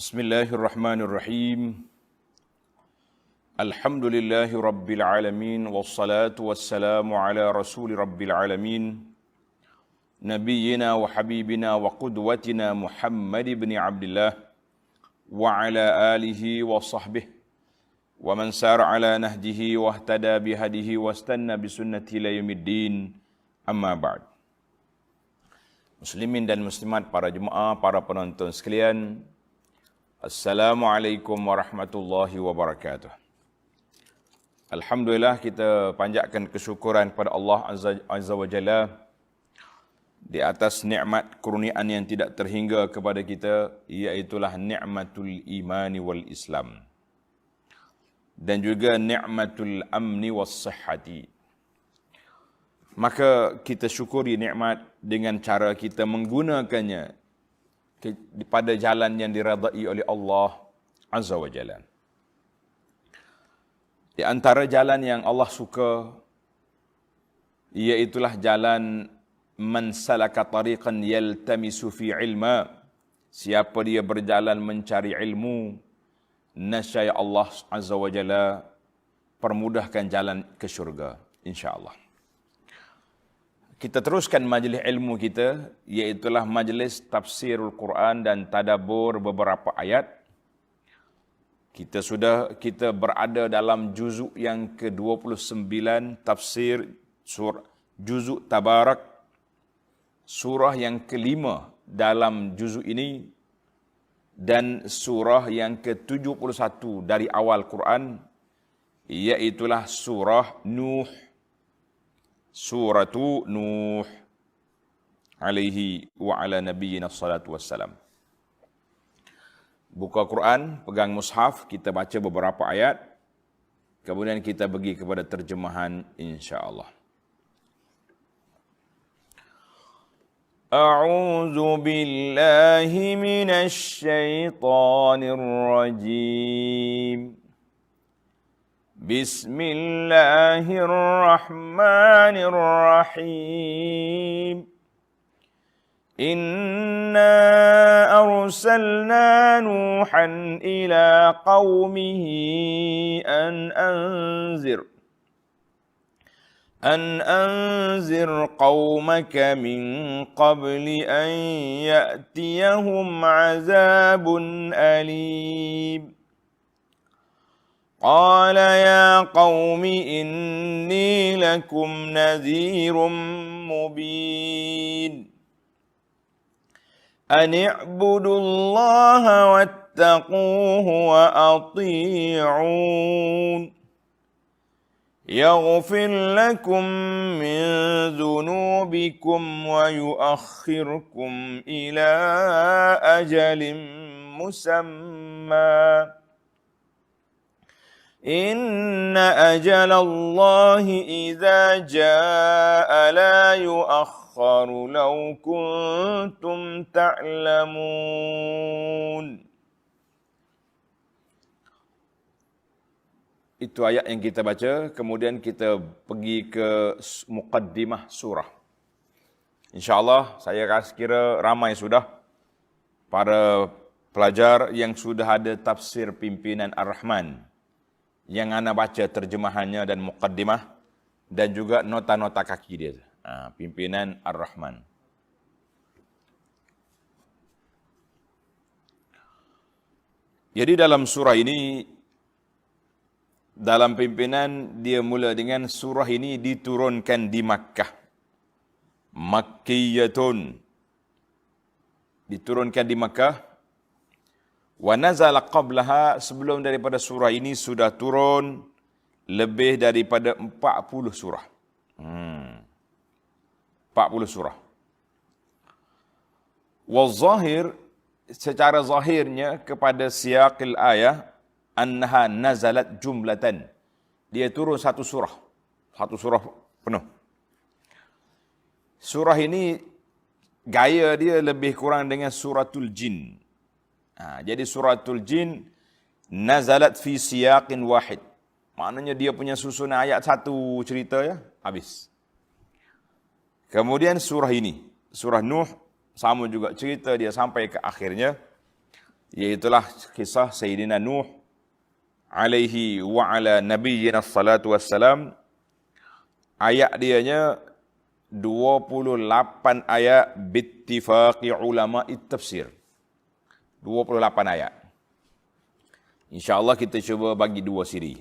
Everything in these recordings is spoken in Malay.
Bismillahirrahmanirrahim. Alhamdulillahi rabbil alamin wassalatu wassalamu ala rasuli rabbil alamin nabiyyina wa habibina wa qudwatina Muhammad ibn Abdullah wa ala alihi wa sahbihi wa man sara ala nahjihi wa ihtada bihadihi wa istanna bisunnati ila yaumiddin. Amma ba'd. Muslimin dan muslimat, para jemaah, para penonton sekalian, Assalamualaikum warahmatullahi wabarakatuh. Alhamdulillah, kita panjatkan kesyukuran kepada Allah Azza wa Jalla di atas nikmat kurniaan yang tidak terhingga kepada kita, iaitulah nikmatul imani wal Islam, dan juga nikmatul amni was sihhati. Maka kita syukuri nikmat dengan cara kita menggunakannya pada jalan yang diradai oleh Allah Azza wa Jalla. Di antara jalan yang Allah suka, iaitulah jalan man salaka tariqan yaltamisu fi ilma. Siapa dia berjalan mencari ilmu, nescaya Allah Azza wa Jalla permudahkan jalan ke syurga, insya-Allah. Kita teruskan majlis ilmu kita, iaitulah majlis tafsirul Quran dan tadabbur beberapa ayat. Kita berada dalam juzuk yang ke-29 tafsir juzuk Tabarak, surah yang kelima dalam juzuk ini, dan surah yang ke-71 dari awal Quran, iaitulah surah Nuh. Suratu Nuh alaihi wa ala nabiyyina salatu wassalam. Buka Quran, pegang mushaf, kita baca beberapa ayat, kemudian kita pergi kepada terjemahan insya-Allah. A'udzu billahi minasy syaithanir rajim. Bismillahirrahmanirrahim. Inna arsalna Nuhan ila qaumihi an anzir qaumaka min qabli an ya'tiyahum azabun alim. قال يا قوم إني لكم نذير مبين أن اعبدوا الله واتقوه وأطيعون يغفر لكم من ذنوبكم ويؤخركم إلى أجل مسمى إن أجل الله إذا جاء لا يؤخر لو كنتم تعلمون. Itu ayat yang kita baca, kemudian kita pergi ke muqaddimah surah. InsyaAllah, saya kira ramai sudah para pelajar yang sudah ada tafsir pimpinan Ar-Rahman, yang ana baca terjemahannya dan muqaddimah, dan juga nota-nota kaki dia. Pimpinan Ar-Rahman. Jadi dalam surah ini, dalam pimpinan, dia mula dengan surah ini diturunkan di Makkah. Makkiyatun. Diturunkan di Makkah. Wa nazala qablaha, sebelum daripada surah ini sudah turun lebih daripada 40 surah. 40 surah. Wa zahir, secara zahirnya kepada siyaqil ayah, annaha nazalat jumlatan. Dia turun satu surah penuh. Surah ini gaya dia lebih kurang dengan suratul jin. Jadi suratul jin nazalat fi siyaqin wahid. Maknanya dia punya susunan ayat satu cerita, ya, habis. Kemudian surah ini, surah Nuh, sama juga cerita dia sampai ke akhirnya. Iaitulah kisah Sayyidina Nuh alaihi wa ala nabiyyina salatu wassalam. Ayat dianya 28 ayat bittifaqi ulama tafsir. 28 ayat. InsyaAllah kita cuba bagi dua siri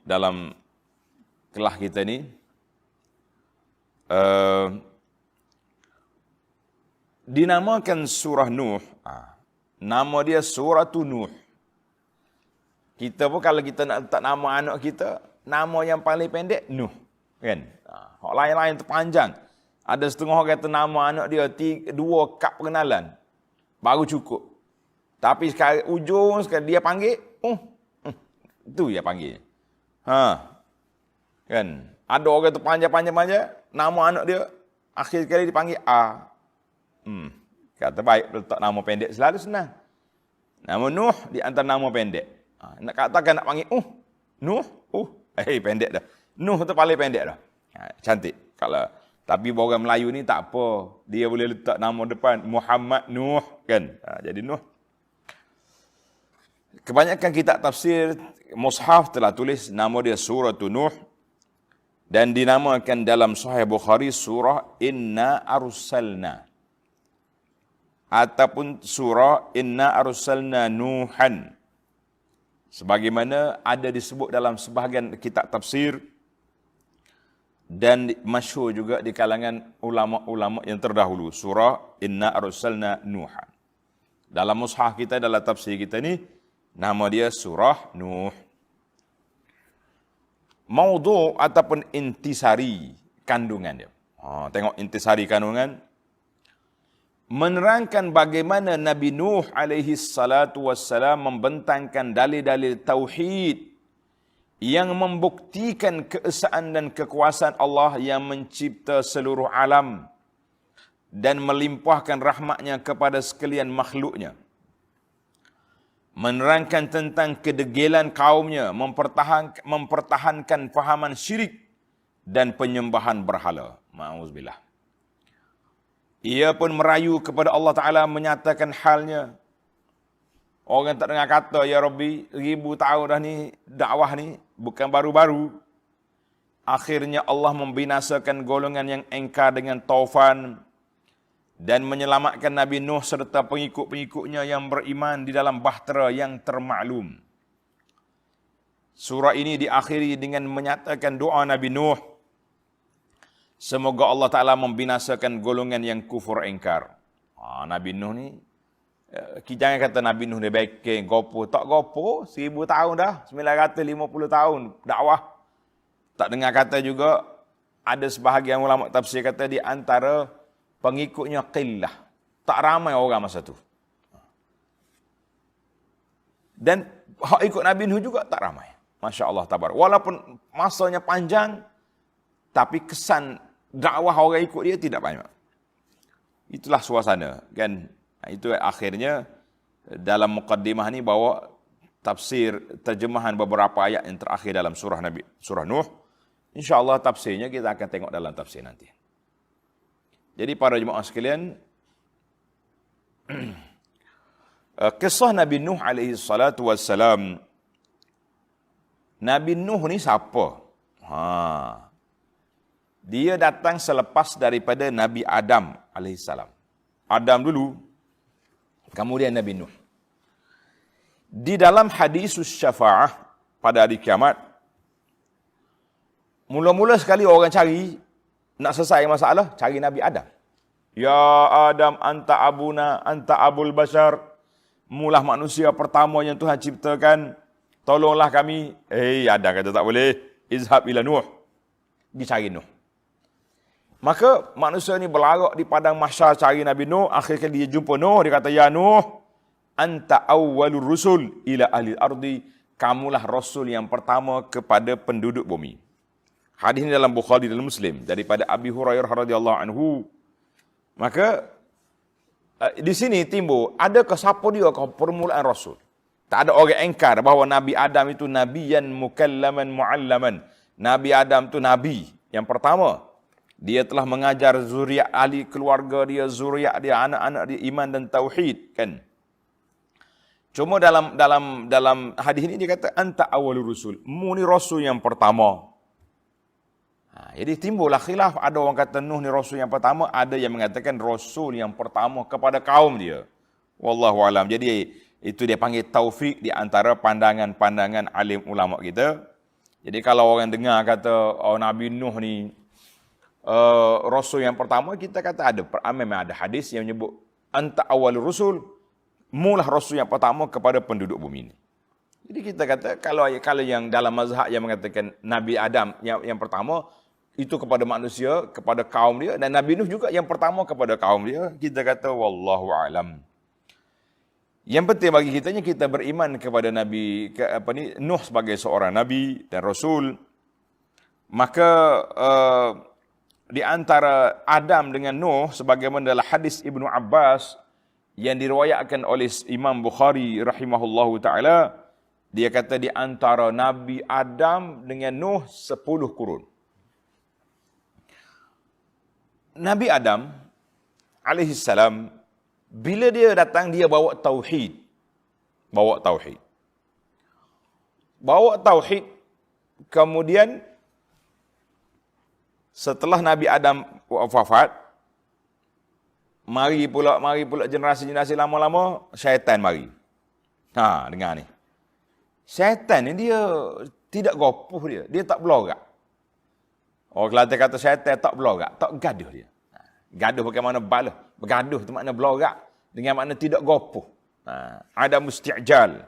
dalam kelas kita ni. Dinamakan surah Nuh. Nama dia Suratu Nuh. Kita pun kalau kita nak letak nama anak kita, nama yang paling pendek Nuh, kan? Hak lain-lain terpanjang. Ada setengah orang kata nama anak dia 2 kad pengenalan. Baru cukup. Tapi sekarang ujung sekali dia panggil, itu dia panggil. Kan? Ada orang terpanjang-panjang nama anak dia akhir sekali dipanggil A. Kata baik letak nama pendek selalu senang. Nama Nuh di antara nama pendek. Nak katakan nak panggil Nuh, pendek dah. Nuh tu paling pendek dah. Cantik. Kalau tapi orang Melayu ni tak apa. Dia boleh letak nama depan Muhammad Nuh, kan? Jadi Nuh. Kebanyakan kitab tafsir mushaf telah tulis nama dia Suratu Nuh dan dinamakan dalam Sahih Bukhari surah Inna Arsalna ataupun surah Inna Arsalna Nuhan. Sebagaimana ada disebut dalam sebahagian kitab tafsir dan masyhur juga di kalangan ulama-ulama yang terdahulu, surah Inna Arsalna Nuhan. Dalam mushaf kita, dalam tafsir kita ni, nama dia surah Nuh. Maudhu' ataupun intisari kandungan dia. Tengok intisari kandungan. Menerangkan bagaimana Nabi Nuh alaihi salatu wassalam membentangkan dalil-dalil tauhid yang membuktikan keesaan dan kekuasaan Allah yang mencipta seluruh alam dan melimpahkan rahmatnya kepada sekalian makhluknya. Menerangkan tentang kedegilan kaumnya, mempertahankan fahaman syirik dan penyembahan berhala. Ma'uzubillah. Ia pun merayu kepada Allah Ta'ala menyatakan halnya. Orang tak dengar kata, Ya Rabbi, 1000 tahun dah ni, dakwah ni, bukan baru-baru. Akhirnya Allah membinasakan golongan yang engkar dengan taufan dan menyelamatkan Nabi Nuh serta pengikut-pengikutnya yang beriman di dalam bahtera yang termaklum. Surah ini diakhiri dengan menyatakan doa Nabi Nuh. Semoga Allah Ta'ala membinasakan golongan yang kufur engkar. Nabi Nuh ni, jangan kata Nabi Nuh dia baik, gopo. Tak gopo, 1000 tahun dah, 950 tahun dakwah. Tak dengar kata juga, ada sebahagian ulama tafsir kata di antara pengikutnya qillah. Tak ramai orang masa tu. Dan hak ikut Nabi Nuh juga tak ramai. Masya Allah tabar. Walaupun masanya panjang, tapi kesan dakwah orang ikut dia tidak banyak. Itulah suasana, kan? Itu akhirnya dalam muqaddimah ni bawa tafsir terjemahan beberapa ayat yang terakhir dalam surah Nuh. InsyaAllah tafsirnya kita akan tengok dalam tafsir nanti. Jadi para jemaah sekalian, kisah Nabi Nuh alaihi salatu wassalam. Nabi Nuh ni siapa? Dia datang selepas daripada Nabi Adam alaihissalam. Adam dulu, kemudian Nabi Nuh. Di dalam hadis syafa'ah pada hari kiamat, mula-mula sekali orang cari, nak selesai masalah, cari Nabi Adam. Ya Adam, anta abuna, anta abul bashar. Mulah manusia pertama yang Tuhan ciptakan. Tolonglah kami. Adam kata tak boleh. Izhab ila Nuh. Dicari Nuh. Maka manusia ni berlarak di padang mahsyar cari Nabi Nuh. Akhirnya dia jumpa Nuh. Dia kata, Ya Nuh, anta awwalur rusul ila ahli ardi. Kamulah Rasul yang pertama kepada penduduk bumi. Hadis ini dalam Bukhari dan Muslim. Daripada Abi Hurairah radhiyallahu anhu. Maka di sini timbul, adakah siapa dia permulaan Rasul? Tak ada orang engkar bahawa Nabi Adam itu nabiyan mukallaman mu'allaman. Nabi Adam itu nabi yang pertama. Dia telah mengajar zuriat ahli keluarga dia, zuriat dia, anak-anak dia, iman dan tauhid, kan? Cuma dalam hadis ini dia kata anta awwalur rusul. Mu ni rasul yang pertama. Jadi timbullah khilaf, ada orang kata Nuh ni rasul yang pertama, ada yang mengatakan rasul yang pertama kepada kaum dia. Wallahu alam. Jadi itu dia panggil taufik di antara pandangan-pandangan alim ulama kita. Jadi kalau orang dengar kata Nabi Nuh ni rasul yang pertama, kita kata memang ada hadis yang menyebut anta awwalur rusul, mulah rasul yang pertama kepada penduduk bumi ini. Jadi kita kata kalau yang dalam mazhab yang mengatakan Nabi Adam yang pertama itu kepada manusia, kepada kaum dia, dan Nabi Nuh juga yang pertama kepada kaum dia, kita kata wallahu alam. Yang penting bagi kita beriman kepada Nuh sebagai seorang nabi dan rasul. Maka di antara Adam dengan Nuh sebagaimana dalam hadis Ibnu Abbas yang diriwayatkan oleh Imam Bukhari rahimahullahu taala, dia kata di antara Nabi Adam dengan Nuh 10 kurun. Nabi Adam alaihi salam bila dia datang dia bawa tauhid. Kemudian setelah Nabi Adam wafat, mari pula generasi-generasi lama-lama, syaitan mari. Dengar ni. Syaitan ni dia tidak gopoh dia tak belorak. Orang Kelantan kata syaitan tak belorak, tak gaduh dia. Gaduh bagaimana balah, bergaduh tu makna belorak, dengan makna tidak gopoh. Ada musti'jal,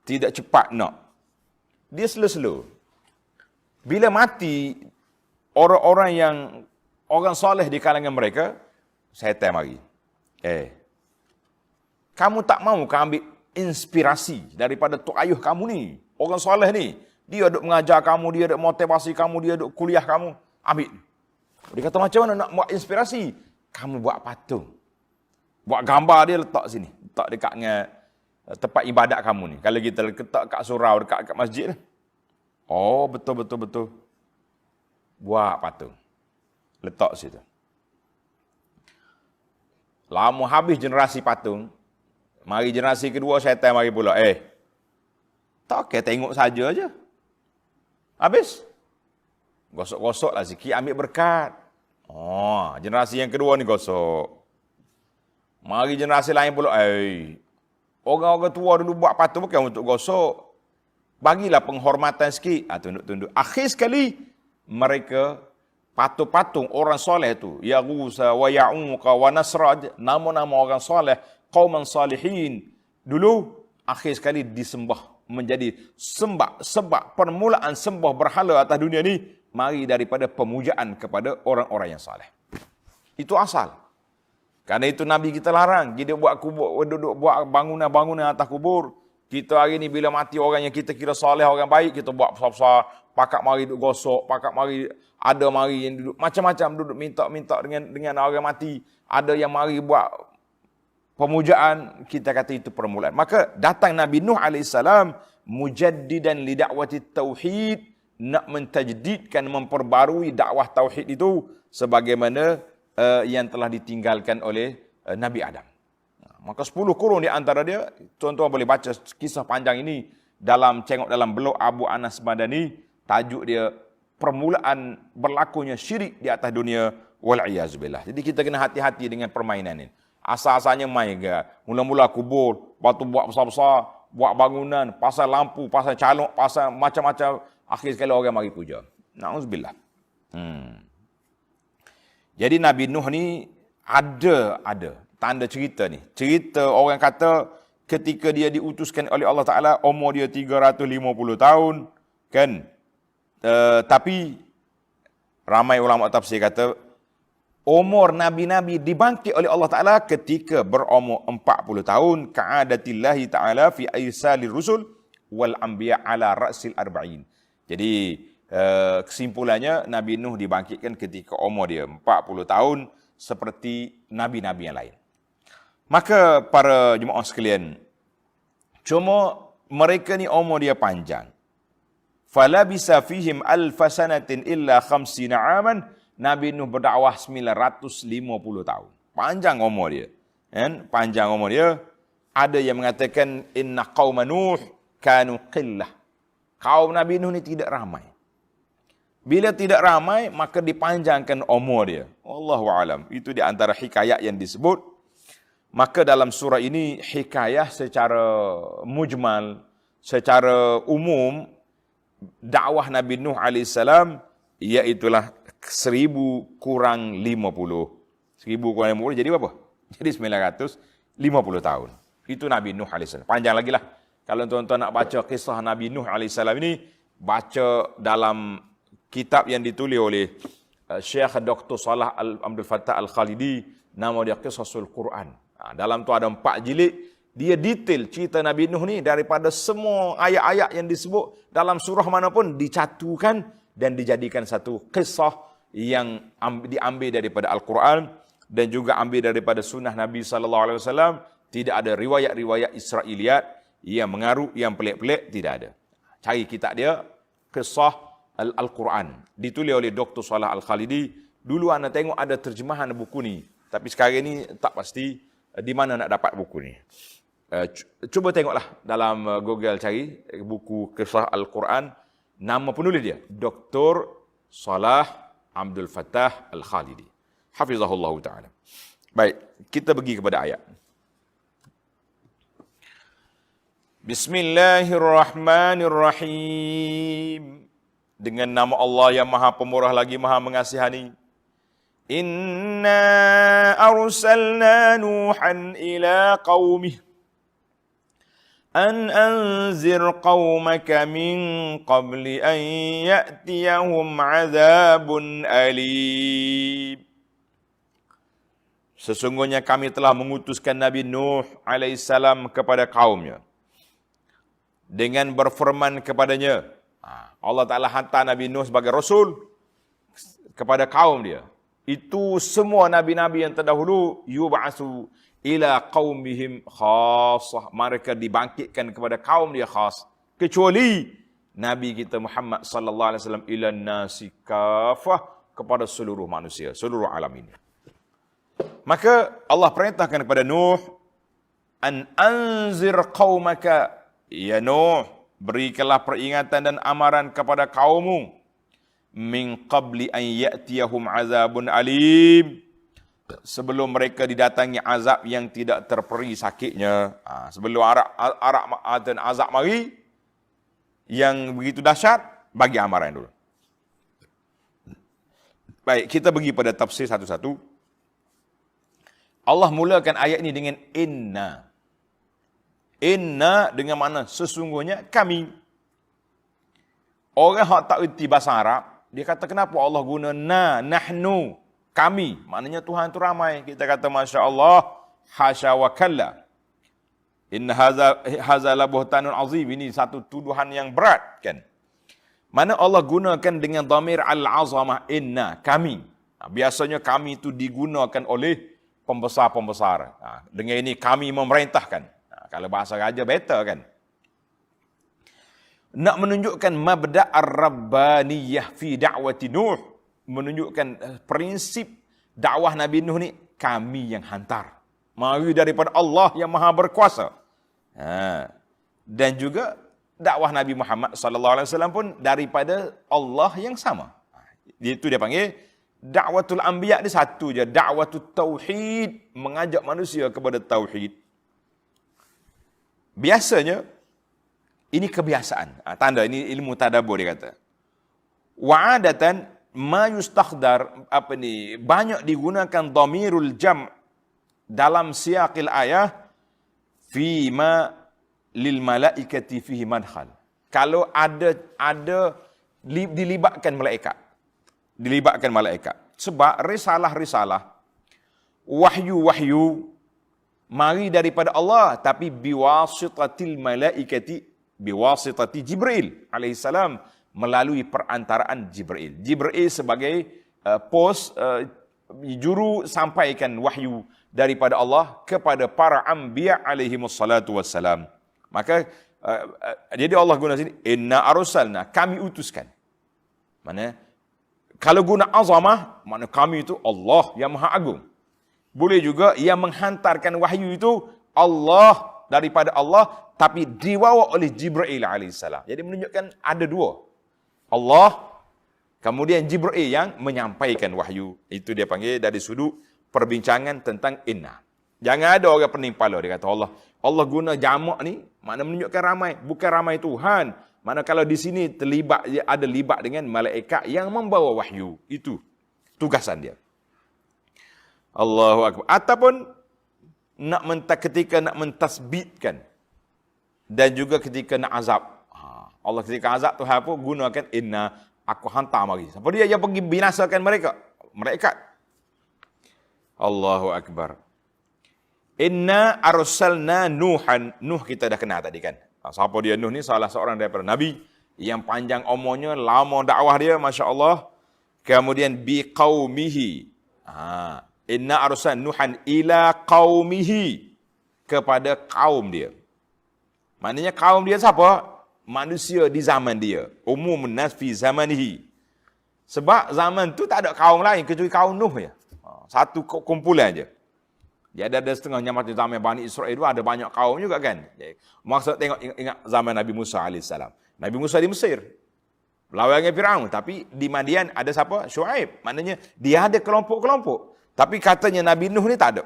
tidak cepat nak. Dia slow-slow. Bila mati orang soleh di kalangan mereka, syaitan mari. Kamu tak mahu ambil inspirasi daripada tok ayuh kamu ni, orang soleh ni. Dia duk mengajar kamu, dia duk motivasi kamu, dia duk kuliah kamu. Ambil. Dia kata macam mana nak buat inspirasi? Kamu buat patung. Buat gambar dia letak sini. Letak dekat dengan tempat ibadat kamu ni. Kalau kita letak kat surau, dekat masjid. Oh, betul. Buat patung. Letak situ. Lama habis generasi patung. Mari generasi kedua, syaitan mari pula. Tak kira tengok saja aja. Habis. Gosok-gosok lah sikit, ambil berkat. Generasi yang kedua ni gosok. Mari generasi lain pula. Orang-orang tua dulu buat patung bukan untuk gosok. Bagilah penghormatan sikit. Tunduk-tunduk. Akhir sekali, mereka patung-patung orang soleh tu. Yagusa wa ya'uqa wa nasra. Nama-nama orang soleh. Qauman salihin. Dulu, akhir sekali disembah. Menjadi sebab permulaan sembah berhala atas dunia ni mari daripada pemujaan kepada orang-orang yang saleh. Itu asal. Karena itu Nabi kita larang kita buat kubur, buat bangunan-bangunan atas kubur. Kita hari ni bila mati orang yang kita kira saleh, orang baik, kita buat besar-besar, pakak mari duduk gosok, pakak mari yang duduk macam-macam duduk minta dengan orang mati. Ada yang mari buat pemujaan, kita kata itu permulaan. Maka datang Nabi Nuh AS mujaddidan li da'wati tauhid, nak mentajdidkan, memperbarui dakwah tauhid itu sebagaimana yang telah ditinggalkan oleh Nabi Adam. Maka 10 kurun di antara dia, tuan-tuan boleh baca kisah panjang ini dalam blog Abu Anas Madani, tajuk dia permulaan berlakunya syirik di atas dunia wal'iyazubillah. Jadi kita kena hati-hati dengan permainan ini. Asal-asalnya main ke. Mula-mula kubur, batu buat besar-besar, buat bangunan, pasang lampu, pasang calok, pasang macam-macam. Akhir sekali orang mari puja. Na'udzubillah. Jadi Nabi Nuh ni ada tanda cerita ni. Cerita orang kata ketika dia diutuskan oleh Allah Ta'ala, umur dia 350 tahun. Kan? Tapi ramai ulama tafsir kata, umur Nabi-Nabi dibangkit oleh Allah Ta'ala ketika berumur 40 tahun. Ka'adatillahi ta'ala fi aisalir rusul wal anbiya ala ra'sil arba'in. Jadi kesimpulannya Nabi Nuh dibangkitkan ketika umur dia 40 tahun seperti Nabi-Nabi yang lain. Maka para jemaah sekalian, cuma mereka ni umur dia panjang. Falabisa fihim alfasanatin illa 50 aman. Nabi Nuh berdakwah 950 tahun. Panjang umur dia. Kan? Panjang umur dia. Ada yang mengatakan inna qauma Nuh kanu qillah. Kaum Nabi Nuh ni tidak ramai. Bila tidak ramai, maka dipanjangkan umur dia. Wallahu alam. Itu di antara hikayat yang disebut. Maka dalam surah ini hikayah secara mujmal, secara umum dakwah Nabi Nuh alaihissalam iaitulah 1000 kurang 50. 1000 kurang 50 jadi berapa? Jadi 950 tahun. Itu Nabi Nuh alaihissalam. Panjang lagi lah. Kalau tuan-tuan nak baca kisah Nabi Nuh alaihissalam ini, baca dalam kitab yang ditulis oleh Syekh Dr. Salah Abdul Fattah Al-Khalidi, nama dia Qisasul Quran. Dalam tu ada 4 jilid, dia detail cerita Nabi Nuh ni daripada semua ayat-ayat yang disebut dalam surah mana pun dicatukan dan dijadikan satu kisah yang diambil daripada Al-Quran dan juga ambil daripada sunnah Nabi SAW. Tidak ada riwayat-riwayat Israiliyat yang mengaruh, yang pelik-pelik, tidak ada. Cari kitab dia, Kisah Al-Quran. Ditulis oleh Dr. Salah Al-Khalidi. Dulu anda tengok ada terjemahan buku ni. Tapi sekarang ni tak pasti di mana nak dapat buku ni. Cuba tengoklah dalam Google, cari buku Kisah Al-Quran. Nama penulis dia, Dr. Salah Abdul Fattah Al-Khalidi. Hafizahullah ta'ala. Baik, kita pergi kepada ayat. Bismillahirrahmanirrahim. Dengan nama Allah yang Maha Pemurah lagi Maha Mengasihani. Inna arsalna Nuhan ila qaumih an anzir qaumaka min qabli an ya'tiyahum azabun alim. Sesungguhnya kami telah mengutuskan Nabi Nuh alaihissalam kepada kaumnya dengan berfirman kepadanya. Allah Ta'ala hantar Nabi Nuh sebagai Rasul kepada kaum dia. Itu semua Nabi-Nabi yang terdahulu, yub'asu ila qaumihim khasah. Mereka dibangkitkan kepada kaum dia khas. Kecuali Nabi kita Muhammad sallallahu alaihi wasallam ila nasi kafah, kepada seluruh manusia, seluruh alam ini. Maka Allah perintahkan kepada Nuh, an anzir qaumaka, ya Nuh, berikanlah peringatan dan amaran kepada kaummu, min qabli an ya'tiyahum azabun alim, sebelum mereka didatangi azab yang tidak terperi sakitnya. Sebelum azab mari yang begitu dahsyat, bagi amaran dulu. Baik, kita pergi pada tafsir satu-satu. Allah mulakan ayat ini dengan inna. Inna dengan makna sesungguhnya kami. Orang yang tak erti bahasa Arab, dia kata kenapa Allah guna nahnu, kami. Maknanya Tuhan itu ramai. Kita kata Masya Allah, hasya wa kalla. Inna haza la buhtanun azim. Ini satu tuduhan yang berat, kan? Mana Allah gunakan dengan dhamir al-azamah, inna, kami. Biasanya kami itu digunakan oleh pembesar-pembesar. Dengan ini kami memerintahkan. Kalau bahasa raja better, kan? Nak menunjukkan mabda' ar-rabbaniyah fi da'wati Nuh, menunjukkan prinsip dakwah Nabi Nuh ni, kami yang hantar. Mari daripada Allah yang Maha Berkuasa. Dan juga dakwah Nabi Muhammad sallallahu alaihi wasallam pun daripada Allah yang sama. Itu dia panggil dakwatul anbiya, ni satu je, dakwatul tauhid, mengajak manusia kepada tauhid. Biasanya ini kebiasaan. Tanda ini ilmu tadabbur dia kata. Wa'adatan ma yustakhdar, banyak digunakan dhamirul jam' dalam siyaqil ayah fi ma lil malaikati fihi madkhal. Kalau ada dilibatkan malaikat. Sebab risalah-risalah, wahyu-wahyu mari daripada Allah, tapi biwasitatil malaikati, biwasitati Jibril alaihissalam, melalui perantaraan Jibril. Jibril sebagai juru sampaikan wahyu daripada Allah kepada para anbiya alaihimussalatu wassalam. Maka jadi Allah guna sini inna arsalna, kami utuskan. Mana kalau guna azamah, makna kami itu Allah yang Maha Agung. Boleh juga yang menghantarkan wahyu itu Allah daripada Allah, tapi dibawa oleh Jibril alaihissalam. Jadi menunjukkan ada dua. Allah, kemudian Jibril yang menyampaikan wahyu. Itu dia panggil dari sudut perbincangan tentang inna. Jangan ada orang penimpala, dia kata Allah guna jamak ni, makna menunjukkan ramai. Bukan ramai Tuhan. Mana kalau di sini ada libat dengan malaikat yang membawa wahyu. Itu tugasan dia. Allahu Akbar. Ataupun ketika nak mentasbitkan dan juga ketika nak azab. Allah ketika azab tu apa? Gunakan inna, aku hantar mari. Siapa dia yang pergi binasakan mereka? Malaikat. Allahu Akbar. Inna arsalna Nuhan. Nuh kita dah kenal tadi kan. Siapa dia Nuh ni? Salah seorang daripada Nabi yang panjang umurnya, lama dakwah dia, Masya Allah. Kemudian biqaumihi. Inna arsalna Nuhan ila qaumihi, kepada kaum dia. Maknanya kaum dia siapa? Manusia di zaman dia. Umumun nas fi zamanihi. Sebab zaman tu tak ada kaum lain kecuali kaum Nuh je. Satu kumpulan je. Dia ada setengah nyamati zaman Bani Israel itu ada banyak kaum juga kan. Maksud ingat zaman Nabi Musa alaihissalam. Nabi Musa di Mesir. Lawan dengan Firaun, tapi di Madian ada siapa? Syuaib. Maknanya dia ada kelompok-kelompok. Tapi katanya Nabi Nuh ni tak ada.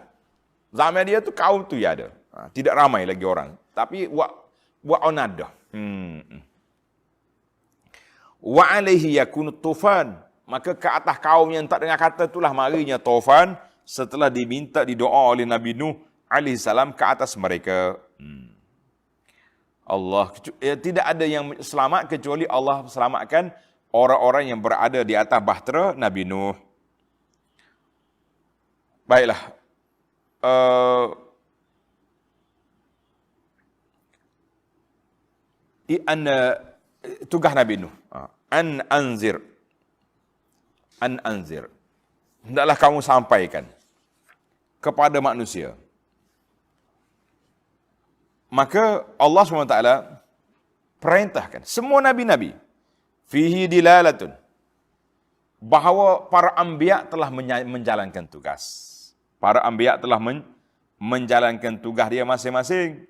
Zaman dia tu kaum tu ya ada. Tidak ramai lagi orang. Tapi wa onadah. Wa alaihi yakunu tufan. Maka ke atas kaum yang tak dengar kata itulah marinya tufan, setelah diminta didoa oleh Nabi Nuh alaihissalam ke atas mereka. Allah, tidak ada yang selamat kecuali Allah selamatkan orang-orang yang berada di atas bahtera Nabi Nuh. Baiklah. Tugas Nabi Nuh. An anzir. Hendaklah kamu sampaikan kepada manusia. Maka Allah SWT perintahkan semua nabi-nabi, fihi dilalatun, bahawa para anbiya telah menjalankan tugas. Para anbiya telah menjalankan tugas dia masing-masing.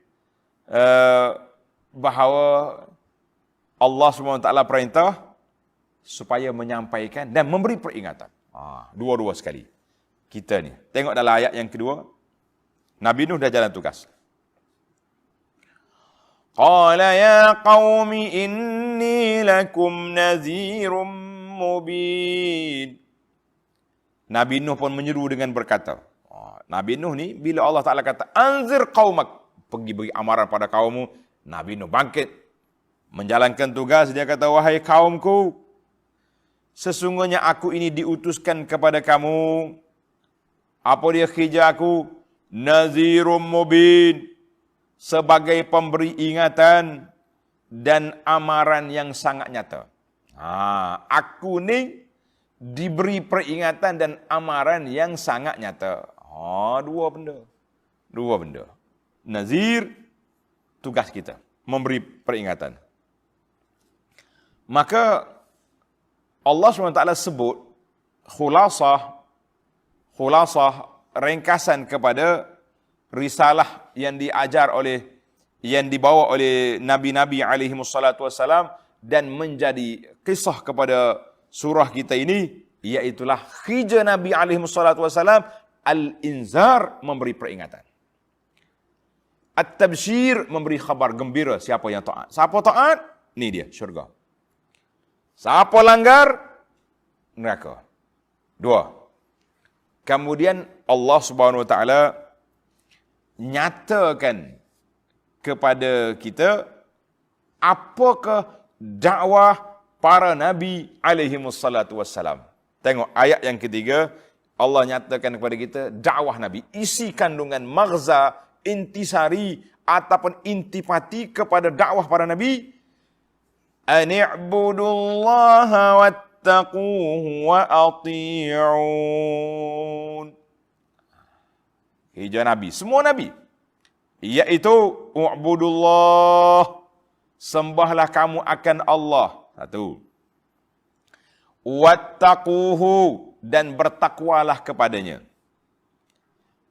Bahawa Allah SWT perintah supaya menyampaikan dan memberi peringatan. Dua-dua sekali. Kita ni. Tengok dalam ayat yang kedua. Nabi Nuh dah jalan tugas. Qala ya qaumi inni lakum nadhirum mubin. Nabi Nuh pun menyeru dengan berkata. Nabi Nuh ni bila Allah Ta'ala kata anzir qaumak, pergi beri amaran pada kaummu, Nabi Nuh bangkit menjalankan tugas. Dia kata, wahai kaumku, sesungguhnya aku ini diutuskan kepada kamu. Apa dia kerja aku? Nazirum mubin, sebagai pemberi ingatan dan amaran yang sangat nyata. Aku ni diberi peringatan dan amaran yang sangat nyata. Dua benda. Nazir, tugas kita, memberi peringatan. Maka Allah SWT sebut khulasah, ringkasan kepada risalah yang dibawa oleh nabi-nabi alaihi wassalatu wassalam dan menjadi kisah kepada surah kita ini, iaitulah khija Nabi alaihi wassalatu wassalam, al-inzar, memberi peringatan. At-tabsyir, memberi khabar gembira siapa yang taat. Siapa taat? Ni dia, syurga. Siapa langgar? Neraka. Dua. Kemudian Allah Subhanahu wa taala nyatakan kepada kita apakah dakwah para nabi alaihi wassalatu wassalam. Tengok ayat yang ketiga, Allah nyatakan kepada kita dakwah nabi, isi kandungan maghza, intisari ataupun intipati kepada dakwah para nabi. Ani'budullaha wattaquhu wa ati'un. Hijau nabi, semua nabi, iaitu u'budullah, sembahlah kamu akan Allah. Satu. Wattaquhu, dan bertakwalah kepadanya.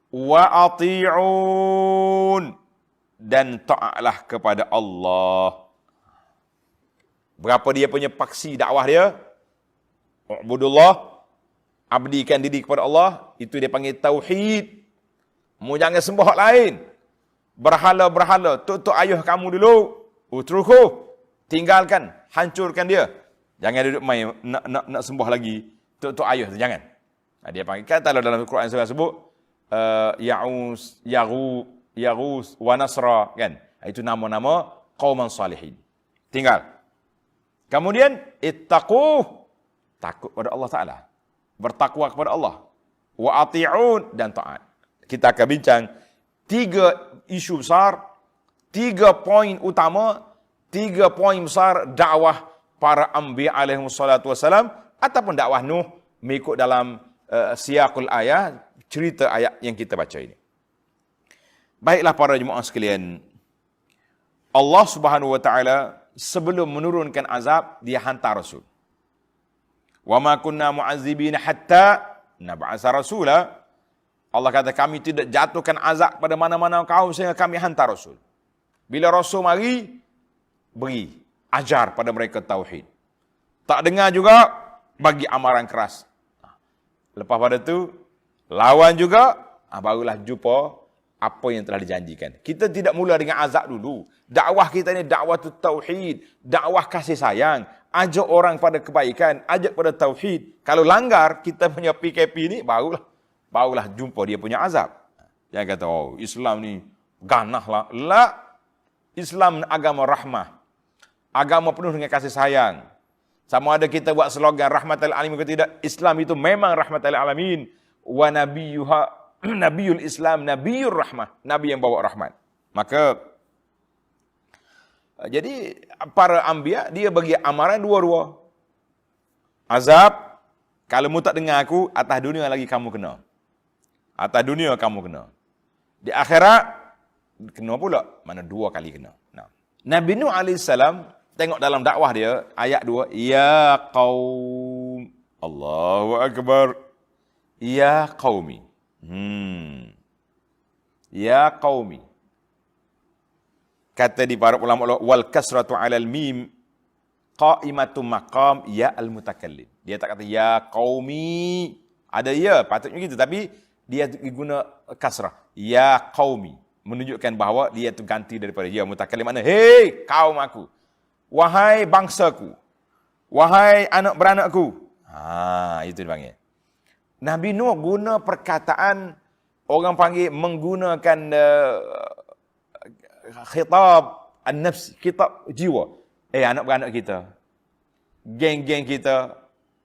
Wa ati'un, dan taatlah kepada Allah. Berapa dia punya paksi dakwah dia? Ubudullah, abdikan diri kepada Allah, itu dia panggil tauhid. Mu jangan sembah hak lain. Berhala-berhala, tok ayuh kamu dulu. Utruku, tinggalkan, hancurkan dia. Jangan duduk main nak sembah lagi tok ayuh tu, jangan. Dia panggil, katalah dalam Al-Quran saya sebut Ya'us, Yaghus wa Nasra, kan? Itu nama-nama qauman salihin. Tinggal. Kemudian ittaqu, takut pada Allah Taala. Bertakwa kepada Allah. Wa ati'un, dan taat. Kita akan bincang 3 isu besar, 3 poin utama, 3 poin besar dakwah para anbiya alaihi wassalatu wassalam ataupun dakwah Nuh mengikut dalam siyaqul ayat, cerita ayat yang kita baca ini. Baiklah para jemaah sekalian, Allah Subhanahu wa taala sebelum menurunkan azab, dia hantar rasul. Wa ma kunna mu'azzibina hatta nab'atsa rasula. Allah kata kami tidak jatuhkan azab pada mana-mana kaum sehingga kami hantar rasul. Bila rasul mari, beri ajar pada mereka tauhid. Tak dengar juga, bagi amaran keras. Lepas pada tu, lawan juga, barulah jumpa apa yang telah dijanjikan. Kita tidak mula dengan azab dulu. Dakwah kita ni dakwah tu tauhid, dakwah kasih sayang, ajak orang pada kebaikan, ajak pada tauhid. Kalau langgar kita punya PKP ni, barulah jumpa dia punya azab. Jangan kata, oh Islam ni ganah lah. La, Islam agama rahmah. Agama penuh dengan kasih sayang. Sama ada kita buat slogan rahmatal alamin atau tidak, Islam itu memang rahmatal alamin. Wa nabiyul Islam, nabiyur rahmah. Nabi yang bawa rahmat. Maka, jadi para anbiya, dia bagi amaran dua-dua. Azab, kalau mu tak dengar aku, atas dunia lagi kamu kena. Atas dunia kamu kena. Di akhirat, kena pula. Mana 2 kali kena. Nah. Nabi Nuh AS, tengok dalam dakwah dia, ayat 2, Ya qaum, Allahu Akbar, Ya qaumi. Ya qaumi. Kata di para ulama, wal kasratu alal mim, qa'imatu maqam ya al-mutakallim. Dia tak kata ya qaumi. Ada ya, patutnya gitu. Tapi dia guna kasrah. Ya qaumi. Menunjukkan bahawa dia itu ganti daripada ya mutakallim. Makna, hei kaum aku. Wahai bangsaku. Wahai anak beranakku. Itu dipanggil. Nabi Nuh guna perkataan, orang panggil menggunakan khitab an-nafs, khitab jiwa. Anak beranak kita. Geng-geng kita.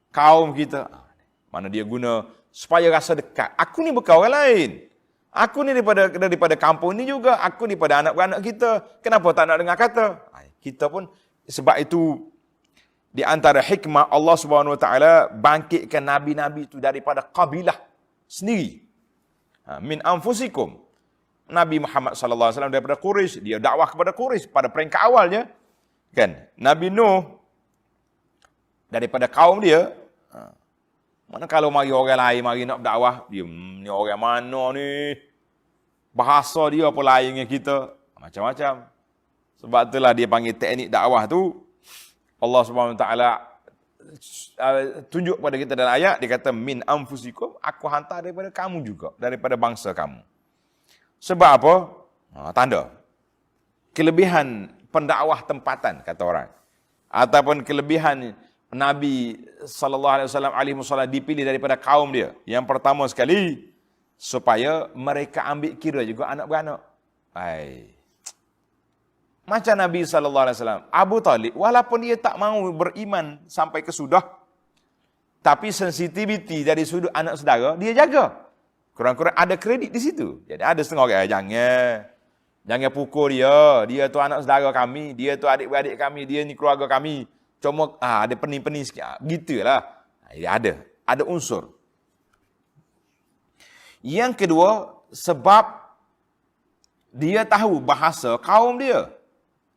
Kaum kita. Mana dia guna supaya rasa dekat. Aku ni bukan orang lain. Aku ni daripada kampung ni juga. Aku ni daripada anak beranak kita. Kenapa tak nak dengar kata? Kita pun, sebab itu, di antara hikmah Allah Subhanahu Wa Taala bangkitkan nabi-nabi itu daripada kabilah sendiri. Min anfusikum. Nabi Muhammad sallallahu alaihi wasallam daripada Quraisy, dia dakwah kepada Quraisy pada peringkat awalnya. Kan? Nabi Nuh daripada kaum dia. Mana kalau mari orang lain mari nak berdakwah, dia ni orang mana ni? Bahasa dia apa lain dengan kita? Macam-macam. Sebab itulah dia panggil teknik dakwah tu, Allah Subhanahu Wa Taala tunjuk pada kita dalam ayat, dia kata min anfusikum, aku hantar daripada kamu juga, daripada bangsa kamu. Sebab apa? Tanda. Kelebihan pendakwah tempatan, kata orang. Ataupun kelebihan Nabi sallallahu alaihi wasallam dipilih daripada kaum dia. Yang pertama sekali, supaya mereka ambil kira juga anak beranak. Macam Nabi SAW, Abu Talib, walaupun dia tak mahu beriman sampai ke sudah, tapi sensitiviti dari sudut anak saudara, dia jaga. Kurang-kurang ada kredit di situ. Jadi ada setengah orang, jangan pukul dia. Dia tu anak saudara kami, dia tu adik-beradik kami, dia ni keluarga kami. Cuma ada pening-pening sikit. Begitulah. Ada unsur. Yang kedua, sebab dia tahu bahasa kaum dia.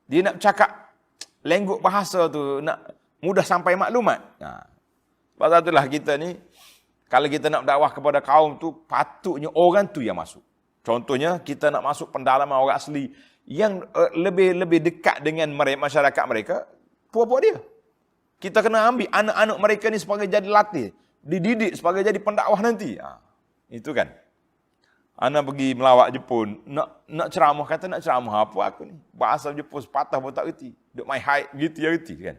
Dia nak cakap lengguk bahasa tu, nak mudah sampai maklumat. Sebab itulah kita ni, kalau kita nak dakwah kepada kaum tu, patutnya orang tu yang masuk. Contohnya, kita nak masuk pendalaman orang asli yang lebih dekat dengan mereka, masyarakat mereka, puak-puak dia. Kita kena ambil anak-anak mereka ni sebagai jadi latih, dididik sebagai jadi pendakwah nanti. Itu kan. Ana pergi melawat Jepun, nak ceramah, kata nak ceramah apa aku ni? Bahasa Jepun sepatah pun tak reti. Duk my height gitu ya reti kan.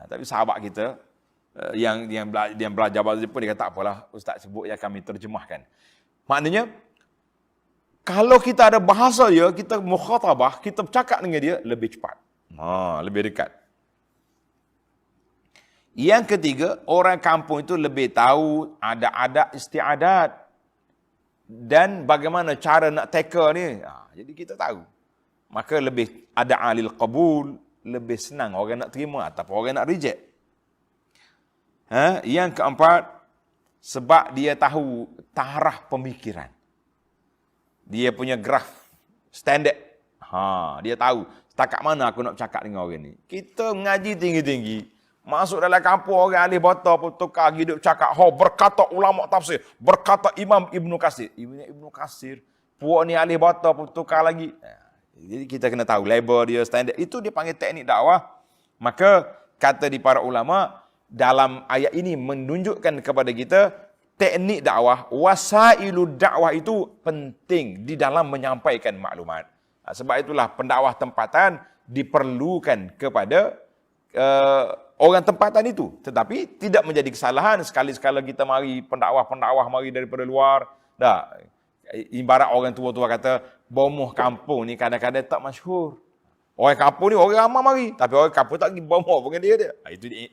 Tapi sahabat kita yang belajar bahasa Jepun, dia kata tak apalah, ustaz sebut ya kami terjemahkan. Maknanya kalau kita ada bahasa dia, kita mukhatabah, kita bercakap dengan dia lebih cepat. Lebih dekat. Yang ketiga, orang kampung itu lebih tahu ada adat istiadat dan bagaimana cara nak tackle ni. Jadi kita tahu. Maka lebih ada alil qabul, lebih senang orang nak terima ataupun orang nak reject. Yang keempat, sebab dia tahu taraf pemikiran. Dia punya graf standard. Dia tahu setakat mana aku nak cakap dengan orang ni. Kita mengaji tinggi-tinggi, masuk dalam kampung orang ahli bata pun tukar hidup cakap, berkata ulama tafsir, berkata Imam Ibnu Katsir. Ibnu Katsir, puak ni ahli bata pun tukar lagi. Jadi kita kena tahu label dia, standard. Itu dia panggil teknik dakwah. Maka kata di para ulama, dalam ayat ini menunjukkan kepada kita teknik dakwah, wasailud dakwah itu penting di dalam menyampaikan maklumat. Sebab itulah pendakwah tempatan diperlukan kepada orang tempatan itu. Tetapi tidak menjadi kesalahan sekali-sekala kita mari pendakwah mari daripada luar. Ibarat orang tua-tua kata, bomoh kampung ni kadang-kadang tak masyhur. Orang kampung ni orang ramai mari, tapi orang kampung tak pergi bomoh dengan dia.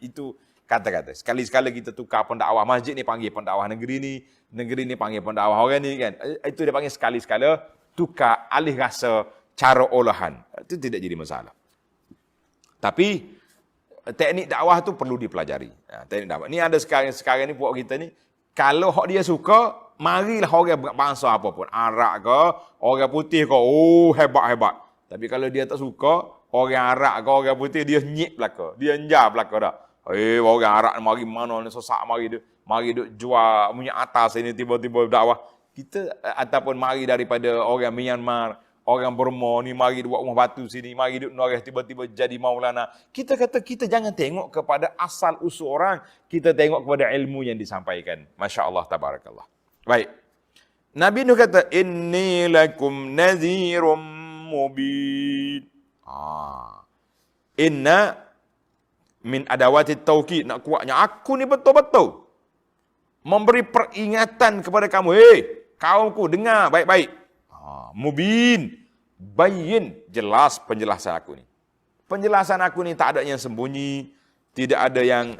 Itu kata-kata. Sekali-sekala kita tukar pendakwah masjid ni panggil pendakwah negeri ni panggil pendakwah orang ni kan. Itu dia panggil sekali-sekala tukar alih rasa cara olahan. Itu tidak jadi masalah. Tapi teknik dakwah tu perlu dipelajari. Teknik dakwah. Ni ada sekarang ni puak kita ni, kalau hak dia suka, marilah orang bangsa apapun, Arab ke, orang putih ke, hebat-hebat. Tapi kalau dia tak suka, orang Arab ke, orang putih, dia nyip belaka, dia enjar belaka dah. Orang Arab mari mana ni sesak mari duk jual minyak atas ini tiba-tiba dakwah. Kita ataupun mari daripada orang Myanmar, orang Burma ni mari buat rumah batu sini, mari duk noreh tiba-tiba jadi maulana. Kita kata kita jangan tengok kepada asal usul orang, kita tengok kepada ilmu yang disampaikan. Masya-Allah tabarakallah. Baik. Nabi Nuh kata, inni lakum nadhirum mubin. Inna min adawati taukid, nak kuatnya aku ni betul-betul memberi peringatan kepada kamu. Kaumku dengar baik-baik. Mubin, bayin, jelas penjelasan aku ni. Penjelasan aku ni tak ada yang sembunyi, tidak ada yang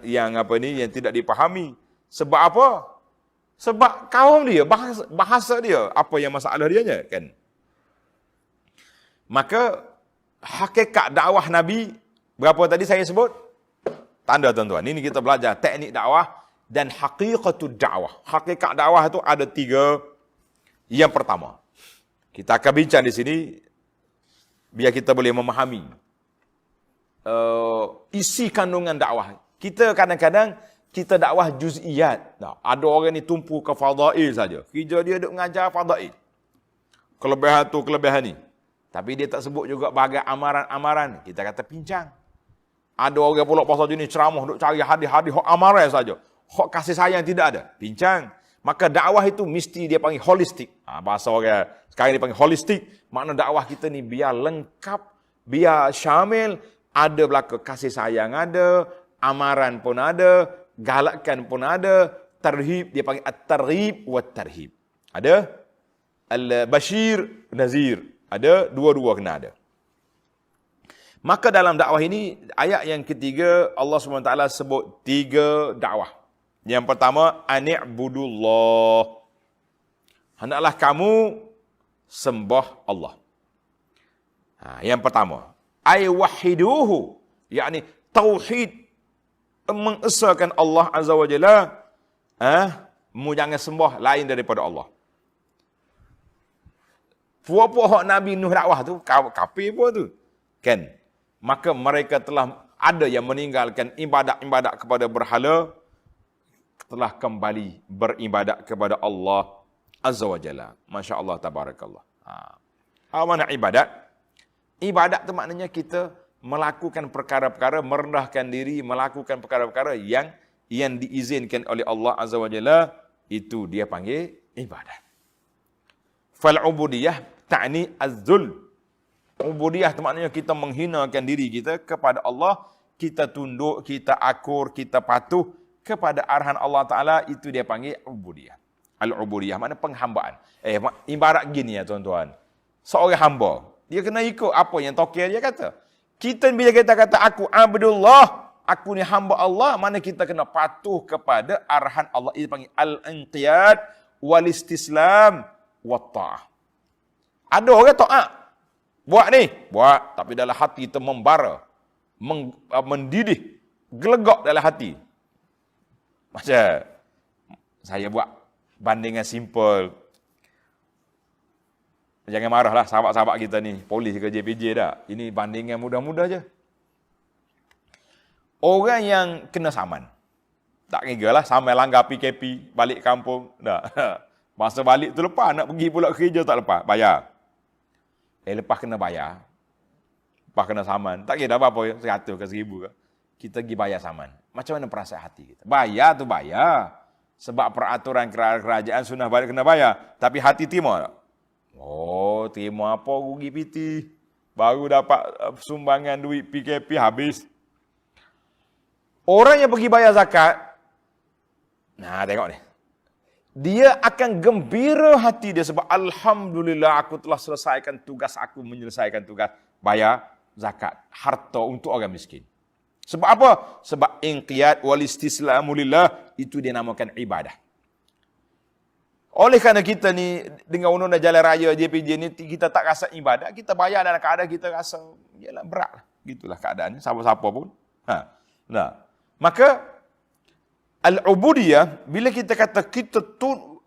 tidak dipahami. Sebab apa? Sebab kaum dia, bahasa dia, apa yang masalah dia kan. Maka hakikat dakwah Nabi, berapa tadi saya sebut? Tanda tuan-tuan, ini kita belajar teknik dakwah dan hakikatud dakwah. Hakikat dakwah itu ada 3. Yang pertama, kita akan bincang di sini biar kita boleh memahami isi kandungan dakwah. Kita kadang-kadang kita dakwah juz'iyat. Ada orang ni tumpu ke fadail saja. Kerja dia duk mengajar fadail. Kelebihan tu, kelebihan ni. Tapi dia tak sebut juga bahagian amaran-amaran. Kita kata pincang. Ada orang pula pasal jenis ceramah, duk cari hadis-hadis hak amaran saja. Hak kasih sayang tidak ada. Pincang. Maka dakwah itu mesti dia panggil holistik. Bahasa orang sekarang dia panggil holistik. Makna dakwah kita ni biar lengkap, biar syamil. Ada belaka kasih sayang ada, amaran pun ada, galakkan pun ada, tarhib, dia panggil at-targhib wa tarhib. Ada al-bashir, nazir. Ada, dua-dua kena ada. Maka dalam dakwah ini, ayat yang ketiga, Allah SWT sebut 3 dakwah. Yang pertama, ani'budullah. Hendaklah kamu sembah Allah. Yang pertama, ay wahiduhu, yakni tauhid, mengesahkan Allah Azza wa Jalla. Mu jangan sembah lain daripada Allah. Puak-puak hak Nabi Nuh dakwah tu, kafir pun tu. Kan? Maka mereka telah ada yang meninggalkan ibadat-ibadat kepada berhala, telah kembali beribadat kepada Allah Azza wa Jalla. Masya Allah tabarakallah. Apa makna ibadat? Ibadat itu maknanya kita melakukan perkara-perkara, merendahkan diri, melakukan perkara-perkara yang diizinkan oleh Allah Azza wa Jalla, itu dia panggil ibadat. Fal ubudiyah ta'ni az-zul. Ubudiyah itu maknanya kita menghinakan diri kita kepada Allah, kita tunduk, kita akur, kita patuh kepada arahan Allah Ta'ala, itu dia panggil ubudiyah. Al-ubudiyah makna penghambaan. Ibarat gini ya tuan-tuan. Seorang hamba, dia kena ikut apa yang tokir dia kata. Kita bila kita kata aku Abdullah, aku ni hamba Allah, mana kita kena patuh kepada arahan Allah. Itu panggil al-inqiyad wal istislam wat ta'ah. Ada orang taat. Buat ni, buat, tapi dalam hati kita membara, mendidih, gelegak dalam hati. Macam saya buat bandingan simple. Jangan marahlah sahabat-sahabat kita ni, polis ke JPJ dah. Ini bandingan mudah-mudah je. Orang yang kena saman, tak kira lah, sampai langgar PKP, balik kampung, dah. Masa balik tu lepas, nak pergi pula kerja tak lepas, bayar. Lepas kena bayar, lepas kena saman, tak kira apa-apa, 100 ke 1000 ke. Kita pergi bayar saman. Macam mana perasaan hati kita? Bayar tu bayar. Sebab peraturan kerajaan sunnah balik kena bayar. Tapi hati terima tak? Oh, terima apa rugi PT. Baru dapat sumbangan duit PKP habis. Orang yang pergi bayar zakat, nah tengok ni. Dia akan gembira hati dia sebab alhamdulillah aku telah selesaikan tugas aku, menyelesaikan tugas bayar zakat harta untuk orang miskin. Sebab apa? Sebab inqiyad wal istislamu lillah, itu dia namakan ibadah. Oleh kerana kita ni dengan undang-undang jalan raya JPJ ni kita tak rasa ibadat, kita bayar dalam keadaan kita rasa yalah berat lah. Gitulah keadaannya siapa-siapa pun. Nah. Maka al-ubudiyah bila kita kata kita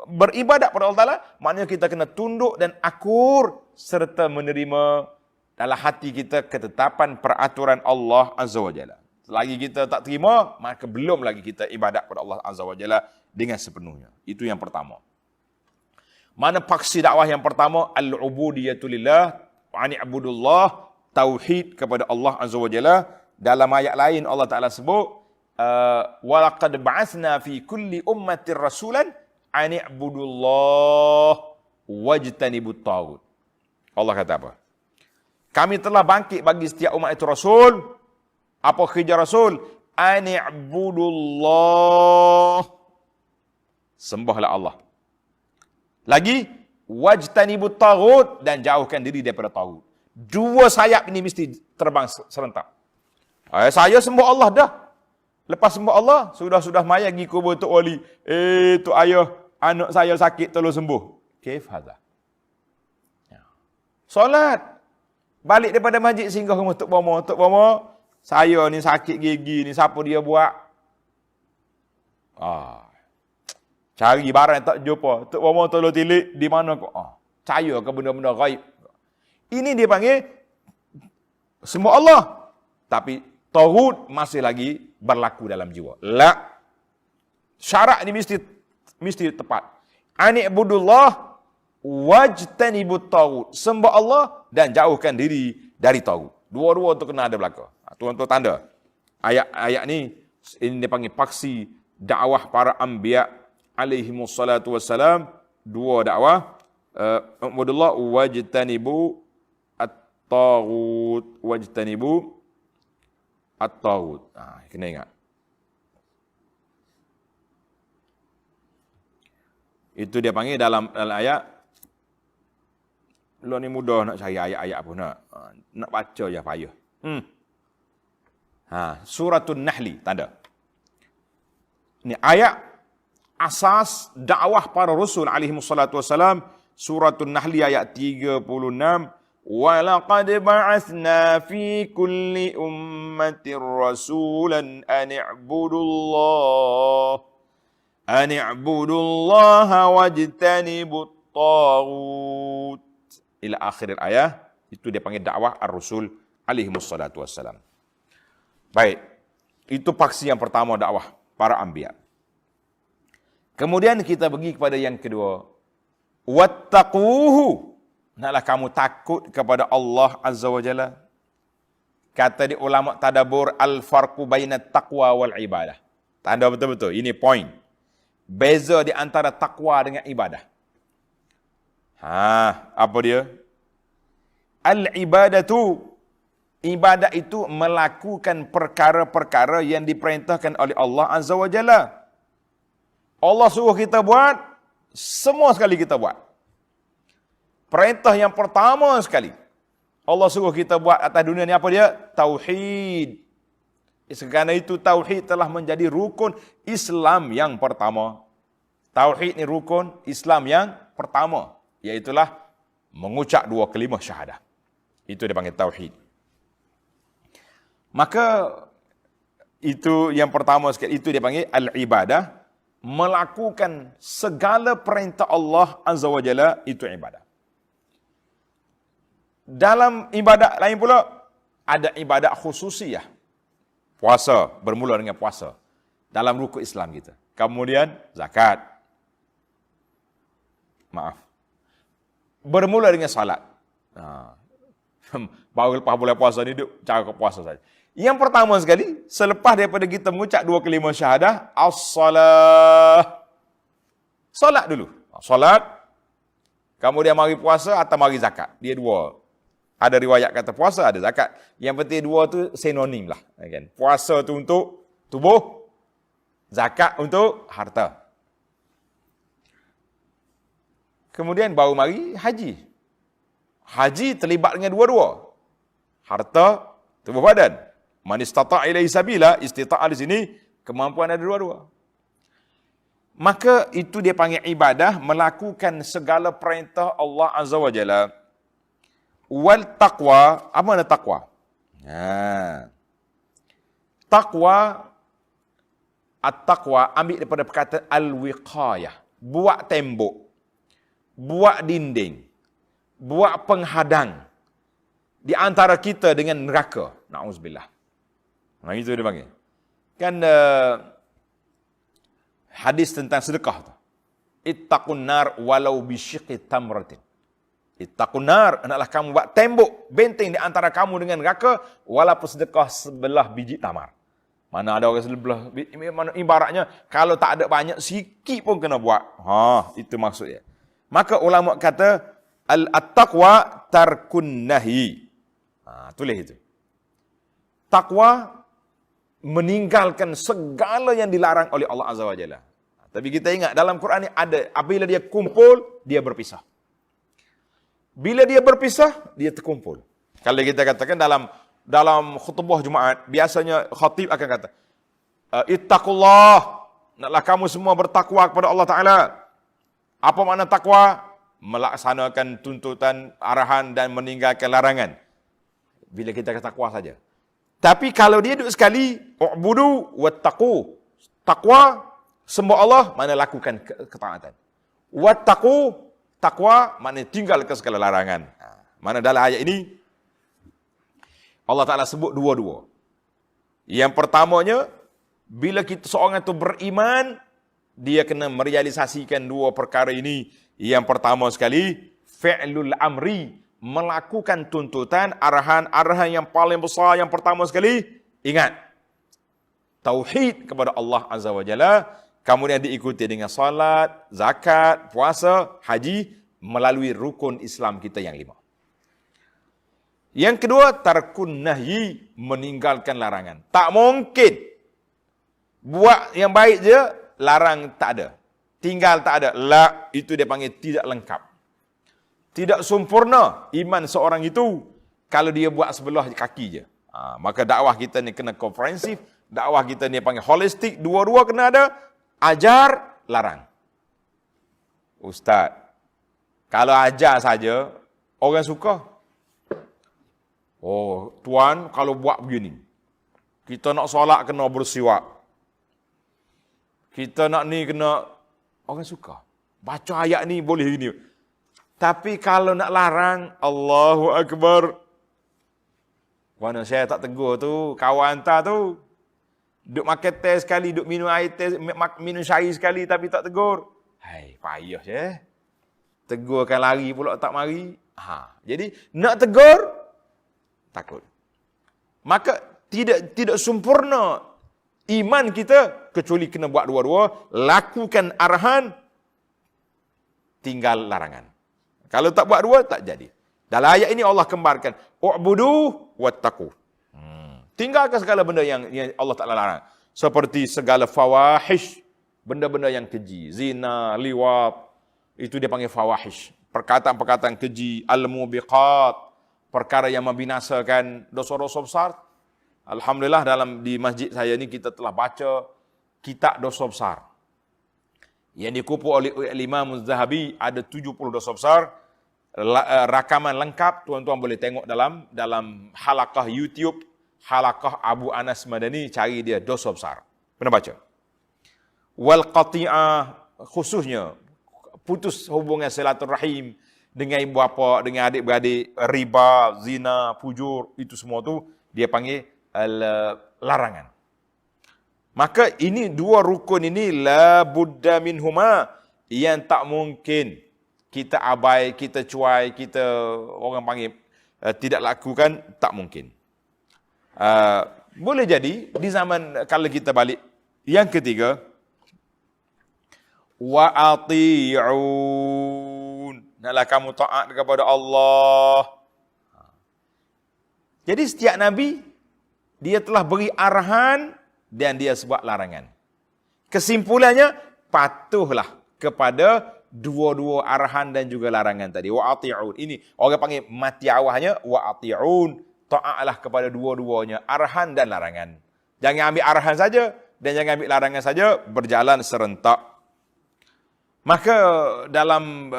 beribadat pada Allah Taala, maknanya kita kena tunduk dan akur serta menerima dalam hati kita ketetapan peraturan Allah Azza wa Jalla. Selagi kita tak terima, maka belum lagi kita ibadat pada Allah Azza wa Jalla dengan sepenuhnya. Itu yang pertama. Mana paksi dakwah yang pertama, al-ubudiyatu lillah wa ani'budullah, tauhid kepada Allah Azza wa Jalla. Dalam ayat lain Allah Taala sebut wa laqad ba'atsna fi kulli ummatin rasulan ani'budullah wajtanibut taghut. Allah kata apa? Kami telah bangkit bagi setiap umat itu rasul. Apa kerja rasul? Ani'budullah. Sembahlah Allah. Lagi, wajtanibut taghut, dan jauhkan diri daripada taghut. Dua sayap ini mesti terbang serentak. Saya sembah Allah dah. Lepas sembah Allah, sudah mayat pergi kubur Tok Wali. Tok ayah, anak saya sakit, tolong sembuh. Kaif hadha? Solat. Balik daripada masjid singgah rumah Tok Bomo. Tok Bomo, saya ni sakit gigi ni, siapa dia buat? Cari barang yang tak jumpa. Tok Bomo tolong tilik, di mana kau? Percaya ke benda-benda gaib? Ini dia panggil sembah Allah. Tapi taghut masih lagi berlaku dalam jiwa. La. Syarat ini mesti tepat. Ani'budullah wajtanibut taghut. Sembah Allah dan jauhkan diri dari taghut. Dua-dua tu kena ada belaka. Tuan-tuan tanda. Ayat ni ini dia panggil paksi dakwah para anbiya alaihimus salatu wassalam. Dua dakwah. Ani'budullah wajtanibu at-taghut. Wajtanibu at-taghut. Kena ingat. Itu dia panggil dalam ayat. Lo ni mudah nak cari ayat-ayat pun nak. Nak baca je payah. Suratul Nahli, tanda. Ini ayat asas dakwah para Rasul alaihi wassalatu wassalam. Suratul Nahli ayat 36. وَلَقَدْ بَعَثْنَا فِي كُلِّ أُمَّةٍ رَسُولًا أَنِ اعْبُدُوا اللَّهَ وَاجْتَنِبُوا الطَّاغُوتَ ila akhir ayat. Itu dia panggil dakwah ar-Rasul alaihi wassalatu wassalam. Baik, itu paksi yang pertama dakwah para anbiya. Kemudian kita pergi kepada yang kedua. Wattaquhu. Naklah kamu takut kepada Allah Azza wa Jalla. Kata di ulama tadabbur, al-farqu bainat taqwa wal ibadah. Tanda betul-betul, ini point. Beza di antara takwa dengan ibadah. Apa dia? Al-ibadatu, ibadah itu melakukan perkara-perkara yang diperintahkan oleh Allah Azza wa Jalla. Allah suruh kita buat, semua sekali kita buat. Perintah yang pertama sekali Allah suruh kita buat atas dunia ni apa dia? Tauhid. Kerana itu tauhid telah menjadi rukun Islam yang pertama. Tauhid ni rukun Islam yang pertama, iaitulah mengucap dua kalimah syahadah. Itu dia panggil tauhid. Maka itu yang pertama sekali, itu dia panggil al-ibadah, melakukan segala perintah Allah Azza wa Jalla, itu ibadah. Dalam ibadat lain pula, ada ibadat khususiyah. Puasa, bermula dengan puasa. Dalam rukun Islam kita. Kemudian, zakat. Maaf. Bermula dengan salat. Baru lepas boleh puasa ni, duduk cara puasa saja. Yang pertama sekali, selepas daripada kita mengucap dua kalimah syahadah, as-salah. Salat dulu. Salat, kemudian mari puasa atau mari zakat. Dia dua. Ada riwayat kata puasa, ada zakat. Yang penting dua tu sinonim lah. Kan? Puasa tu untuk tubuh, zakat untuk harta. Kemudian baru mari haji. Haji terlibat dengan dua-dua. Harta, tubuh badan. Man istata' ilaihi sabila, istita'ah di sini, kemampuan ada dua-dua. Maka itu dia panggil ibadah, melakukan segala perintah Allah Azza wa Jalla. Wal taqwa, apa makna taqwa? Taqwa, at-taqwa ambil daripada perkataan al-wiqayah. Buat tembok, buat dinding, buat penghadang di antara kita dengan neraka. Na'udzubillah. Nah, itu dia panggil. Kan hadis tentang sedekah tu. Ittaqun nar walau bisyiqqi tamratin. Ittaqun nar, hendaklah kamu buat tembok, benteng di antara kamu dengan neraka, walaupun sedekah sebelah biji tamar. Mana ada orang sebelah, ibaratnya, kalau tak ada banyak, sikit pun kena buat. Itu maksudnya. Maka ulama kata, at-taqwa tarkun nahi. Tulis itu. Taqwa, meninggalkan segala yang dilarang oleh Allah Azza wa Jalla. Tapi kita ingat, dalam Quran ni ada, apabila dia kumpul, dia berpisah. Bila dia berpisah, dia terkumpul. Kalau kita katakan dalam khutbah Jumaat, biasanya khatib akan kata, ittaqullah, naklah kamu semua bertakwa kepada Allah Ta'ala. Apa makna takwa? Melaksanakan tuntutan, arahan dan meninggalkan larangan. Bila kita kata takwa saja. Tapi kalau dia duduk sekali, u'budu wattaqu. Takwa, sembah Allah, mana lakukan ketaatan. Wattaqu, takwa, maknanya tinggalkan segala larangan. Mana dalam ayat ini, Allah Ta'ala sebut dua-dua. Yang pertamanya, bila kita seorang itu beriman, dia kena merealisasikan dua perkara ini. Yang pertama sekali, fi'lul amri, melakukan tuntutan, arahan yang paling besar yang pertama sekali, ingat, tauhid kepada Allah Azza wa Jalla, kemudian diikuti dengan salat, zakat, puasa, haji, melalui rukun Islam kita yang 5. Yang kedua, tarkun nahyi, meninggalkan larangan. Tak mungkin buat yang baik je, larang tak ada. Tinggal tak ada. La, itu dia panggil tidak lengkap. Tidak sempurna iman seorang itu kalau dia buat sebelah kaki je. Maka dakwah kita ni kena komprehensif, dakwah kita ni panggil holistik, dua-dua kena ada. Ajar, larang. Ustaz, kalau ajar saja, orang suka. Oh, tuan, kalau buat begini, kita nak solat kena bersiwak. Kita nak ni kena, orang suka. Baca ayat ni boleh gini. Tapi kalau nak larang, Allahu Akbar. Mana saya tak tegur tu, kawan hantar tu. Duk makan teh sekali, duk minum air teh, minum syari sekali tapi tak tegur. Hai, payah je. Tegurkan lari pula tak mari. Jadi nak tegur, takut. Maka tidak sempurna iman kita kecuali kena buat dua-dua, lakukan arahan, tinggal larangan. Kalau tak buat dua, tak jadi. Dalam ayat ini Allah kembarkan, u'budu wattaqu. Tinggalkan segala benda yang Allah Ta'ala larang. Seperti segala fawahish, benda-benda yang keji, zina, liwat, itu dia panggil fawahish. Perkataan-perkataan keji, al-mubiqat, perkara yang membinasakan dosa-dosa besar. Alhamdulillah di masjid saya ni kita telah baca kitab dosa besar. Yang dikumpul oleh Imam Az-Zahabi ada 70 dosa besar. Rakaman lengkap tuan-tuan boleh tengok dalam halaqah YouTube, halaqah Abu Anas Madani, cari dia dosa besar. Pernah baca? Wal qati'ah, khususnya putus hubungan silaturahim dengan ibu bapa, dengan adik-beradik, riba, zina, fujur, itu semua tu dia panggil larangan. Maka ini dua rukun ini la budda minhuma, yang tak mungkin kita abai, kita cuai, kita orang panggil tidak lakukan, tak mungkin. Boleh jadi di zaman kalau kita balik yang ketiga, wa ati'un, naklah kamu taat kepada Allah. Jadi setiap nabi dia telah beri arahan dan dia sebut larangan. Kesimpulannya, patuhlah kepada dua-dua arahan dan juga larangan tadi. Wa ati'un. Ini orang panggil mati awalnya wa ati'un. Taatlah kepada dua-duanya, arahan dan larangan. Jangan ambil arahan saja dan jangan ambil larangan saja, berjalan serentak. Maka dalam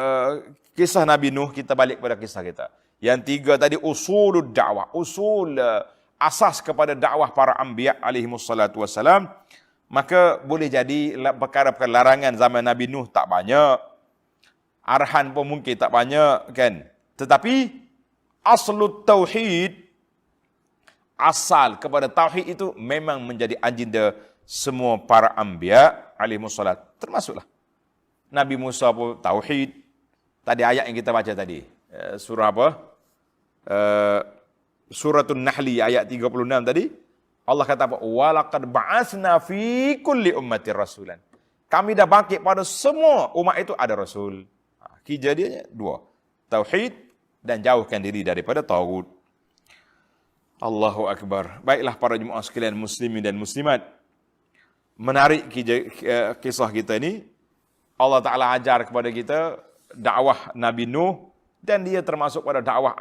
kisah Nabi Nuh, kita balik kepada kisah kita. Yang tiga tadi, usulud dakwah. Usul asas kepada dakwah para anbiya alaihimussalatu wassalam. Maka boleh jadi perkara-perkara larangan zaman Nabi Nuh tak banyak. Arahan pun mungkin tak banyak, kan. Tetapi aslut tauhid, asal kepada tauhid itu memang menjadi agenda semua para anbiya alaihimussalat. Termasuklah Nabi Musa pun tauhid. Tadi ayat yang kita baca tadi, surah apa? Suratul Nahli ayat 36 tadi. Allah kata apa? Walaqad ba'atsna fi kulli ummatin rasulan. Kami dah bangkit pada semua umat itu ada rasul. Kejadiannya dua. Tauhid dan jauhkan diri daripada taghut. Allahu Akbar. Baiklah para jemaah sekalian muslimin dan muslimat. Menarik kisah kita ini. Allah Ta'ala ajar kepada kita dakwah Nabi Nuh. Dan dia termasuk pada dakwah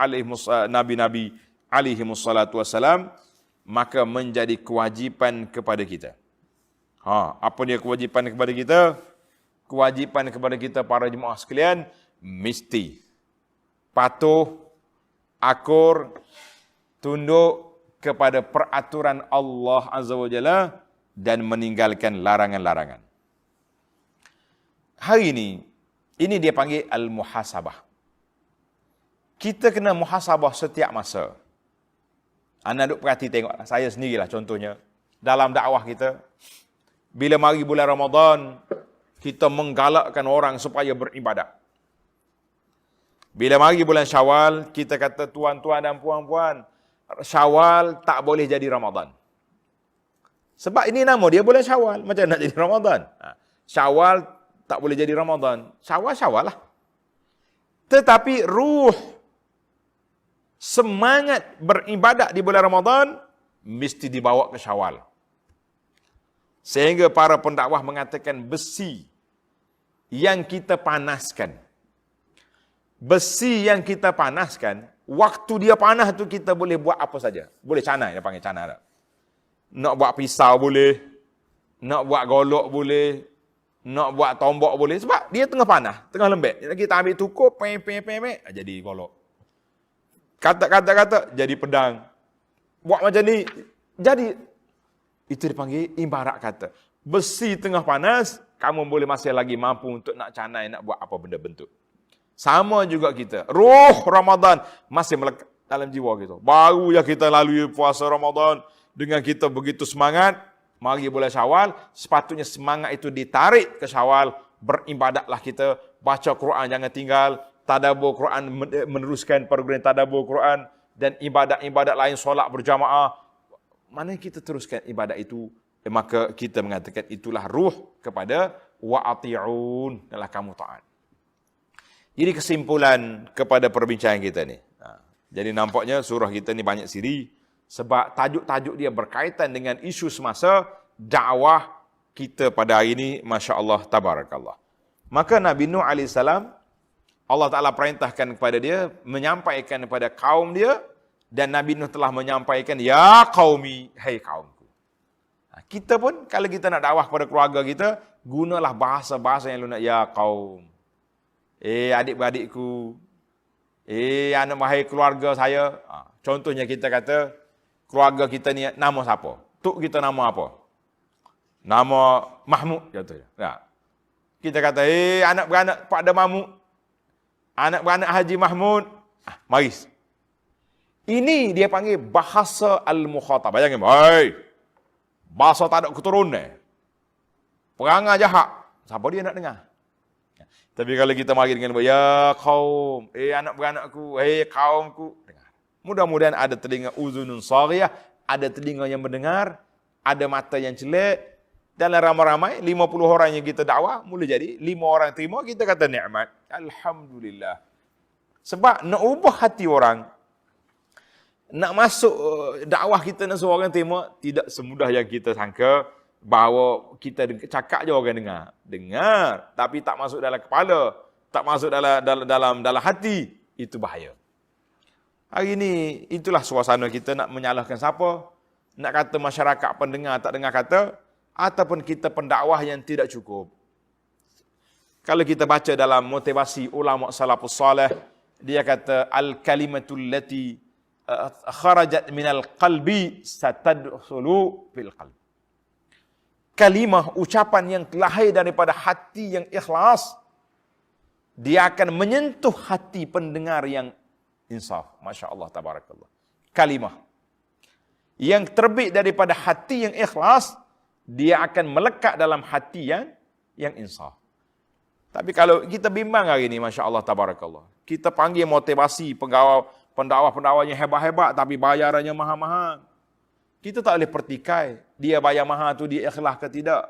Nabi-Nabi alaihimussalatu wassalam. Maka menjadi kewajipan kepada kita. Apa dia kewajipan kepada kita? Kewajipan kepada kita para jemaah sekalian, mesti patuh, akur, tunduk kepada peraturan Allah Azza wa Jalla dan meninggalkan larangan-larangan. Hari ini dia panggil al-muhasabah. Kita kena muhasabah setiap masa. Anda duk perhati tengok, saya sendirilah contohnya. Dalam dakwah kita, bila mari bulan Ramadan, kita menggalakkan orang supaya beribadat. Bila mari bulan Syawal, kita kata tuan-tuan dan puan-puan, Syawal tak boleh jadi Ramadan. Sebab ini nama dia bulan Syawal, macam nak jadi Ramadan. Syawal tak boleh jadi Ramadan. Syawal lah. Tetapi ruh, semangat beribadat di bulan Ramadan, mesti dibawa ke Syawal. Sehingga para pendakwah mengatakan besi yang kita panaskan. Besi yang kita panaskan, waktu dia panas tu kita boleh buat apa saja. Boleh canai, dia panggil canai. Nak buat pisau boleh, nak buat golok boleh, nak buat tombok boleh. Sebab dia tengah panas, tengah lembek. Kita ambil tukup, jadi golok. Kata-kata, jadi pedang. Buat macam ni, jadi. Itu dipanggil ibarat kata. Besi tengah panas, kamu boleh masih lagi mampu untuk nak canai, nak buat apa benda bentuk. Sama juga kita. Ruh Ramadan masih melekat dalam jiwa kita. Baru ya kita lalui puasa Ramadan dengan kita begitu semangat. Mari bulan Syawal, sepatutnya semangat itu ditarik ke Syawal. Beribadatlah kita, baca Quran jangan tinggal, tadabbur Quran, meneruskan program tadabbur Quran dan ibadat-ibadat lain, solat berjamaah. Mana kita teruskan ibadat itu, maka kita mengatakan itulah ruh kepada wa'ati'un, adalah kamu taat. Jadi kesimpulan kepada perbincangan kita ni. Jadi nampaknya surah kita ni banyak siri sebab tajuk-tajuk dia berkaitan dengan isu semasa dakwah kita pada hari ini, masya-Allah tabarakallah. Maka Nabi Nuh AS, Allah Ta'ala perintahkan kepada dia, menyampaikan kepada kaum dia, dan Nabi Nuh telah menyampaikan, ya qaumi, hai kaumku. Kita pun, kalau kita nak dakwah kepada keluarga kita, gunalah bahasa-bahasa yang lunak, ya qaum. Adik-beradikku. Anak bahai keluarga saya. Contohnya kita kata, keluarga kita ni nama siapa? Tok kita nama apa? Nama Mahmud, contohnya. Kita kata, anak beranak Pak Mahmud. Anak beranak Haji Mahmud. Mari. Ini dia panggil bahasa al-mukhatab. Bayangkan, bahasa tak ada keturunan. Perangai jahat. Siapa dia nak dengar? Tapi kalau kita mari dengan, ya kaum, anak beranakku, kaumku. Dengar. Mudah-mudahan ada telinga uzunun sariyah, ada telinga yang mendengar, ada mata yang celik. Dalam ramai-ramai, 50 orang yang kita dakwah, mula jadi 5 orang terima, kita kata nikmat. Alhamdulillah. Sebab nak ubah hati orang, nak masuk dakwah kita nak suruh orang terima, tidak semudah yang kita sangka, bahawa kita cakap je orang dengar. Dengar, tapi tak masuk dalam kepala, tak masuk dalam hati, itu bahaya. Hari ini, itulah suasana kita nak menyalahkan siapa, nak kata masyarakat pendengar tak dengar kata, ataupun kita pendakwah yang tidak cukup. Kalau kita baca dalam motivasi ulama salafus salih, dia kata al-kalimatul lati kharajat minal qalbi satadkhulu fil qalb. Kalimah, ucapan yang lahir daripada hati yang ikhlas, dia akan menyentuh hati pendengar yang insaf. Masya Allah tabarakallah. Kalimah yang terbit daripada hati yang ikhlas, dia akan melekat dalam hati yang insaf. Tapi kalau kita bimbang hari ini, Masya Allah tabarakallah, kita panggil motivasi pendakwah-pendakwah yang hebat-hebat, tapi bayarannya mahal-mahal. Kita tak boleh pertikai, dia bayar mahal tu dia ikhlas ke tidak.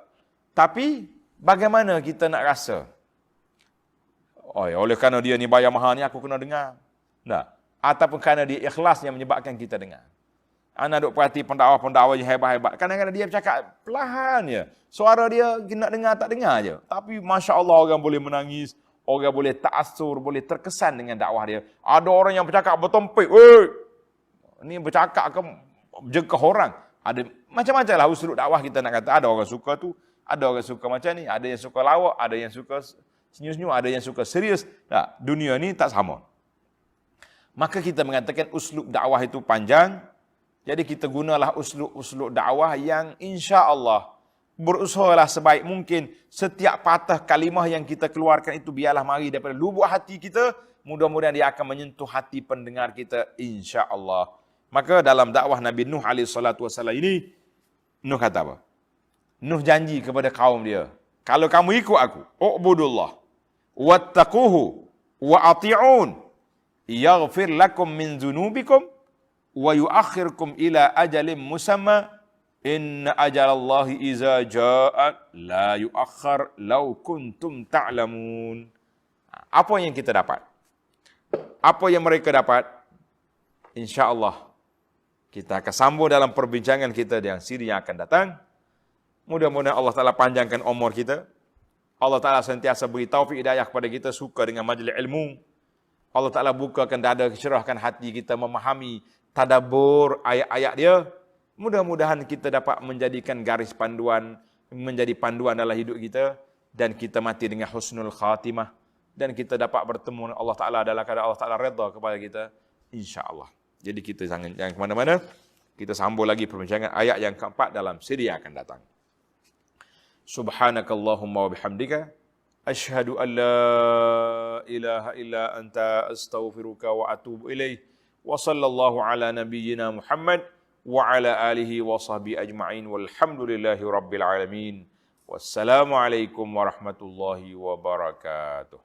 Tapi, bagaimana kita nak rasa? Oleh kerana dia ni bayar mahal ni, aku kena dengar. Tak. Ataupun kerana dia ikhlas yang menyebabkan kita dengar. Anda duk perhati pendakwa-pendakwa yang hebat-hebat. Kadang-kadang dia bercakap perlahan je. Suara dia nak dengar tak dengar je. Tapi Masya Allah orang boleh menangis. Orang boleh ta'asur, boleh terkesan dengan dakwah dia. Ada orang yang bercakap bertompik. Ni bercakap ke jengkah orang. Ada macam-macam lah usul dakwah kita nak kata. Ada orang suka tu. Ada orang suka macam ni. Ada yang suka lawak. Ada yang suka senyum-senyum. Ada yang suka serius. Tak, dunia ni tak sama. Maka kita mengatakan uslub dakwah itu panjang. Jadi kita gunalah uslub dakwah yang insya-Allah berusahalah sebaik mungkin setiap patah kalimah yang kita keluarkan itu biarlah mari daripada lubuk hati kita, mudah-mudahan dia akan menyentuh hati pendengar kita insya-Allah. Maka dalam dakwah Nabi Nuh alaihi salatu wasallam ini, Nuh kata apa? Nuh janji kepada kaum dia, kalau kamu ikut aku, ubudullah wattaquhu wa ati'un yaghfir lakum min dzunubikum wa yuakhirkum ila ajalin musamma inna ajalallahi iza jaa la yuakhir law kuntum ta'lamun. Apa yang kita dapat? Apa yang mereka dapat? Insya-Allah kita akan sambung dalam perbincangan kita yang siri yang akan datang. Mudah-mudahan Allah Ta'ala panjangkan umur kita. Allah Ta'ala sentiasa beri taufik hidayah kepada kita, suka dengan majlis ilmu. Allah Ta'ala bukakan dada, cerahkan hati kita memahami tadabbur ayat-ayat dia. Mudah-mudahan kita dapat menjadikan garis panduan, menjadi panduan dalam hidup kita, dan kita mati dengan husnul khatimah, dan kita dapat bertemu dengan Allah Ta'ala dalam keadaan Allah Ta'ala redha kepada kita, insya-Allah. Jadi kita jangan ke mana-mana, kita sambung lagi perbincangan ayat yang keempat dalam siri yang akan datang. Subhanakallahumma wa bihamdika asyhadu an la ilaha illa anta astaghfiruka wa atubu ilaih. Wa sallallahu ala nabiyyina Muhammad wa ala alihi wa sahbihi ajma'in walhamdulillahi rabbil alamin. Wassalamu alaikum warahmatullahi wabarakatuh.